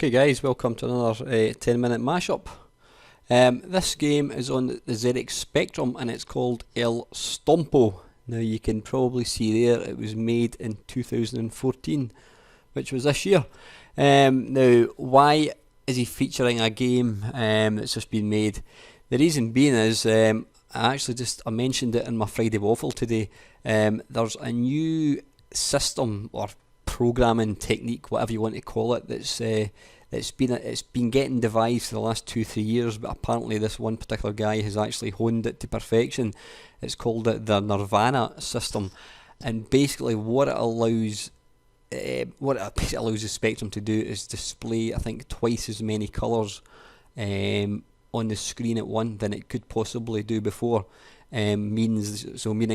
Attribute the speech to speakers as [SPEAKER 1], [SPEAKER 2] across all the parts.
[SPEAKER 1] Okay guys, welcome to another 10-minute mashup. This game is on the ZX Spectrum and it's called El Stompo. Now you can probably see there it was made in 2014, which was this year. Now why is he featuring a game that's just been made? The reason being is I mentioned it in my Friday Waffle today. There's a new system or programming technique, whatever you want to call it, it's been getting devised for the last 2-3 years, but apparently this one particular guy has actually honed it to perfection. It's called the Nirvana system, and basically what it allows the Spectrum to do is display, I think, twice as many colours on the screen at once than it could possibly do before. Meaning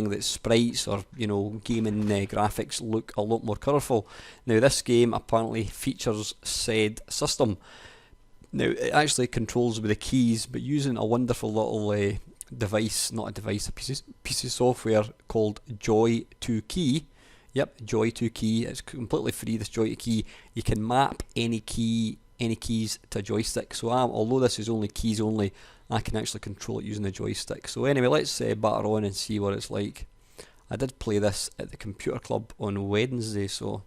[SPEAKER 1] that sprites or gaming graphics look a lot more colourful. Now this game apparently features said system. Now it actually controls with the keys, but using a wonderful little device, not a device, a piece of software called Joy2Key. Yep, Joy2Key. It's completely free, this Joy2Key. You can map any keys to a joystick. So although this is only keys only, I can actually control it using the joystick. So anyway, let's batter on and see what it's like. I did play this at the computer club on Wednesday, so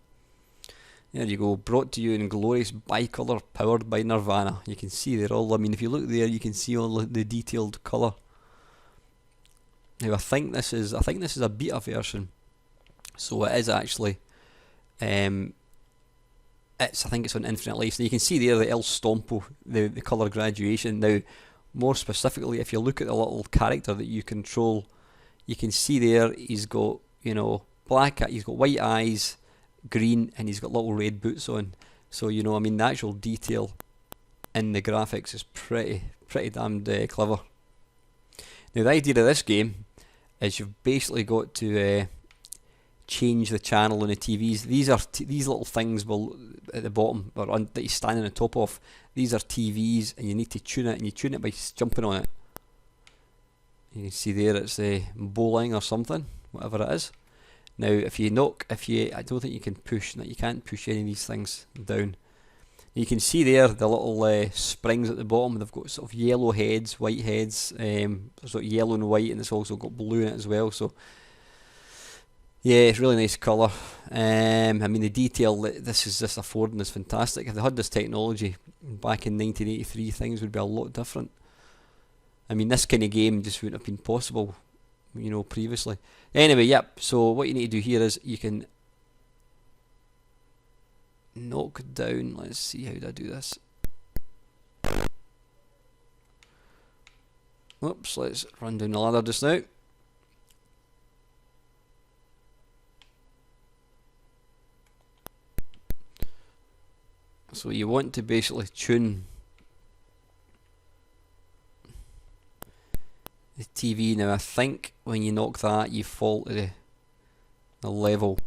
[SPEAKER 1] there you go. Brought to you in glorious bicolour, powered by Nirvana. You can see there all. I mean, if you look there, you can see all the detailed colour. Now I think this is a beta version, so it is actually. I think it's on Infinite Life. So you can see there the El Stompo, the colour graduation. Now, more specifically, if you look at the little character that you control, you can see there he's got black, he's got white eyes, green, and he's got little red boots on. So I mean, the actual detail in the graphics is pretty damned clever. Now the idea of this game is you've basically got to change the channel on the TVs. These little things at the bottom or that you stand on the top of. These are TVs, and you need to tune it, and you tune it by jumping on it. You can see there it's bowling or something, whatever it is. Now I don't think you can push. You can't push any of these things down. You can see there the little springs at the bottom. They've got sort of yellow heads, white heads, sort of yellow and white, and it's also got blue in it as well. So yeah, it's really nice colour. I mean, the detail that this is just affording is fantastic. If they had this technology back in 1983, things would be a lot different. I mean, this kind of game just wouldn't have been possible, previously. Anyway, yep, so what you need to do here is you can knock down, let's see how I do this. Oops, let's run down the ladder just now. So you want to basically tune the TV. Now I think when you knock that, you fall to the level.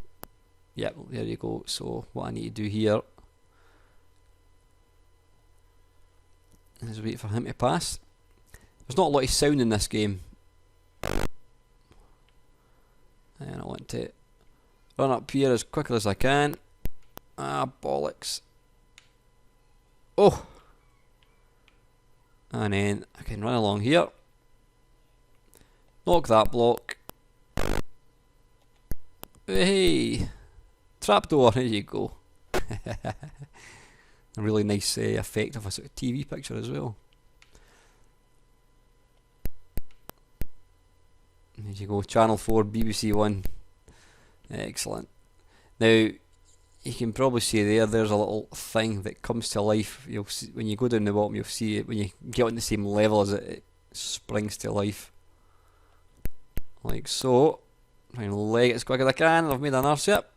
[SPEAKER 1] Yep, there you go. So what I need to do here is wait for him to pass. There's not a lot of sound in this game, and I want to run up here as quickly as I can. Ah, bollocks. Oh! And then I can run along here. Knock that block. Hey! Trapdoor, there you go. A really nice effect of a sort of TV picture as well. There you go, Channel 4, BBC One. Excellent. Now, you can probably see there's a little thing that comes to life. You'll see when you go down the bottom, you'll see it when you get on the same level as it springs to life. Like so. I'm gonna leg it as quick as I can. I've made a nurse yet.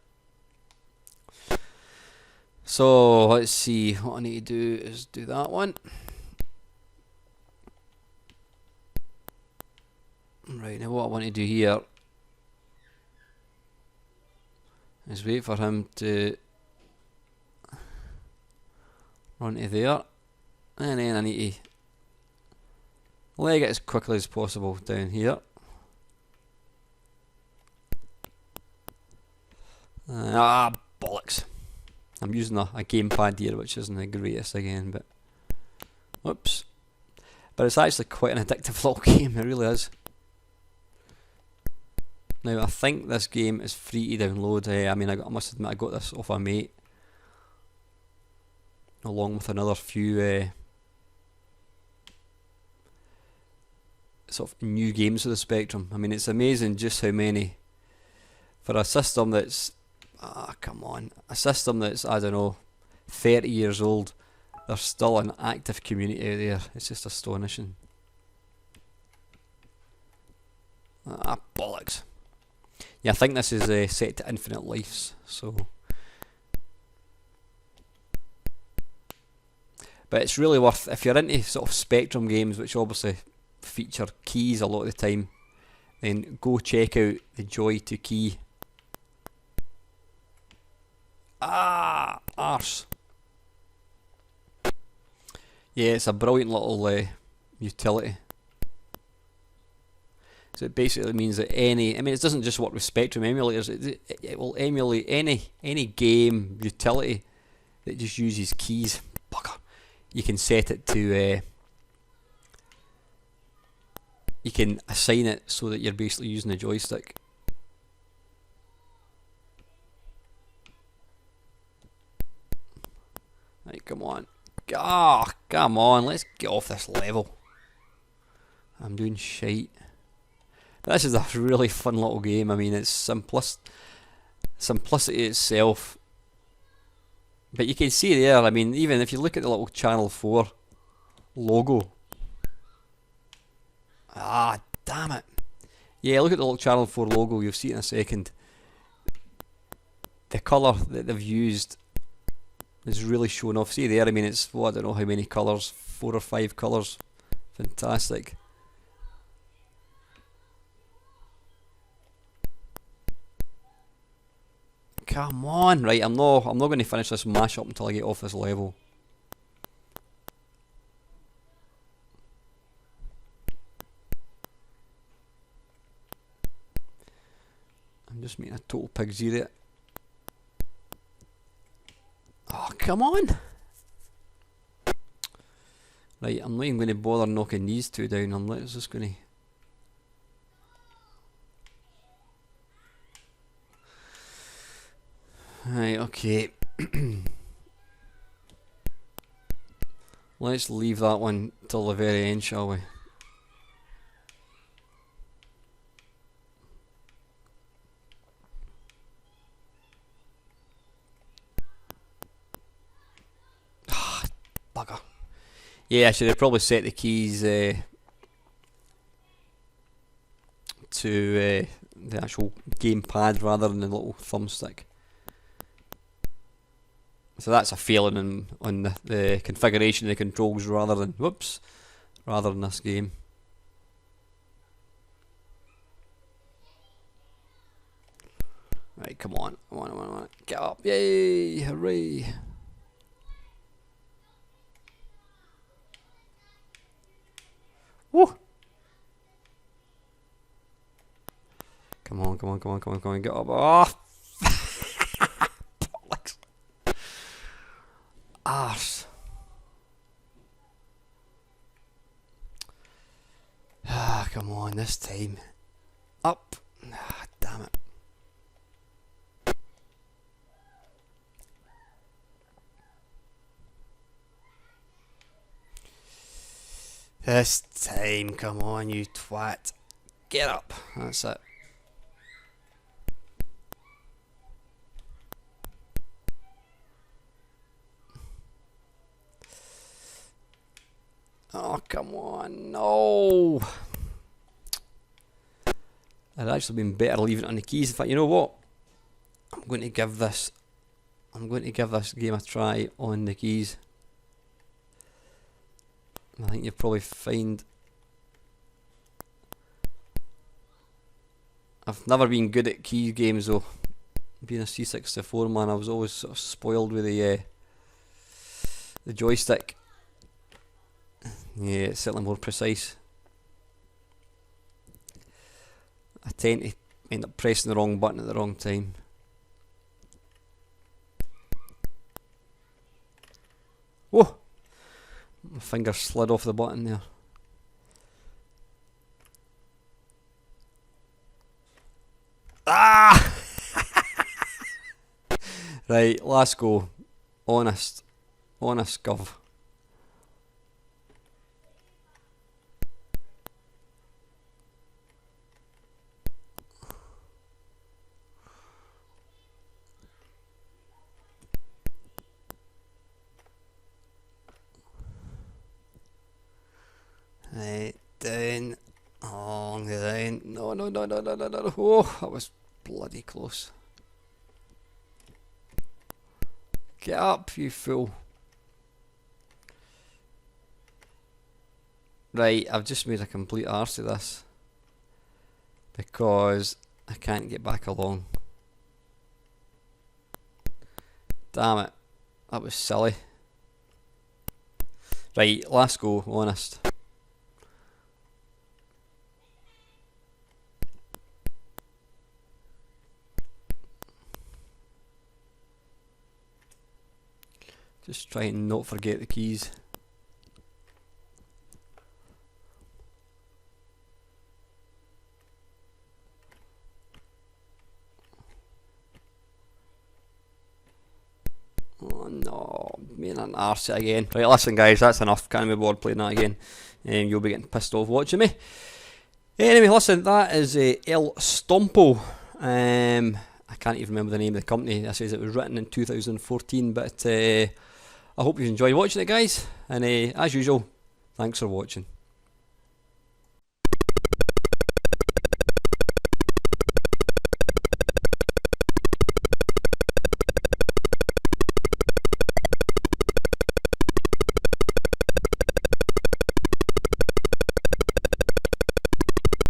[SPEAKER 1] So let's see, what I need to do is do that one. Right, now what I want to do here is wait for him to run to there, and then I need to leg it as quickly as possible down here. Bollocks. I'm using a gamepad here, which isn't the greatest again, but whoops. But it's actually quite an addictive little game, it really is. Now I think this game is free to download. I mean, I must admit I got this off a mate, along with another few sort of new games of the Spectrum. I mean, it's amazing just how many, for a system that's, come on, a system that's, I don't know, 30 years old, there's still an active community out there. It's just astonishing. Bollocks. Yeah, I think this is set to infinite lives, so. But it's really worth, if you're into sort of Spectrum games, which obviously feature keys a lot of the time, then go check out the Joy to Key. Arse. Yeah, it's a brilliant little utility. So it basically means that any, I mean, it doesn't just work with Spectrum emulators, it will emulate any game utility that just uses keys. Bugger. You can set it to, you can assign it so that you're basically using a joystick. Right, come on. Come on, let's get off this level. I'm doing shite. This is a really fun little game. I mean, it's simplicity itself. But you can see there, I mean, even if you look at the little Channel 4 logo. Damn it. Yeah, look at the little Channel 4 logo, you'll see it in a second. The colour that they've used is really showing off. See there, I mean, it's, well, I don't know how many colours, 4 or 5 colours. Fantastic. Come on, right, I'm not going to finish this mashup until I get off this level. I'm just making a total pig's ear it. Oh, come on! Right, I'm not even going to bother knocking these two down, I'm just going to... Right, okay. Let's leave that one till the very end, shall we? Bugger. Yeah, I should have probably set the keys to the actual gamepad rather than the little thumbstick. So that's a failing on the configuration of the controls rather than this game. Right, come on, come on, get up, yay, hooray! Woo! Come on, get up! Oh! Arse. Come on, this time. Up. Damn it. This time, come on, you twat. Get up. That's it. Oh, come on, no! I'd actually been better leaving it on the keys. In fact, you know what? I'm going to give this game a try on the keys. I think you'll probably find I've never been good at keys games though. Being a C64 man, I was always sort of spoiled with the joystick. Yeah, it's certainly more precise. I tend to end up pressing the wrong button at the wrong time. Whoa! My finger slid off the button there. Ah! Right, last go. Honest. Honest gov. Right, down. Along the line. No, no, no, no, no, no, no. Oh, that was bloody close. Get up, you fool. Right, I've just made a complete arse of this. Because I can't get back along. Damn it. That was silly. Right, last go, honest. Just try and not forget the keys. Oh no, made an arse it again. Right, listen guys, that's enough. Can't be bored playing that again. You'll be getting pissed off watching me. Anyway, listen, that is El Stompo. I can't even remember the name of the company. It says it was written in 2014, but I hope you enjoyed watching it, guys. And as usual, thanks for watching.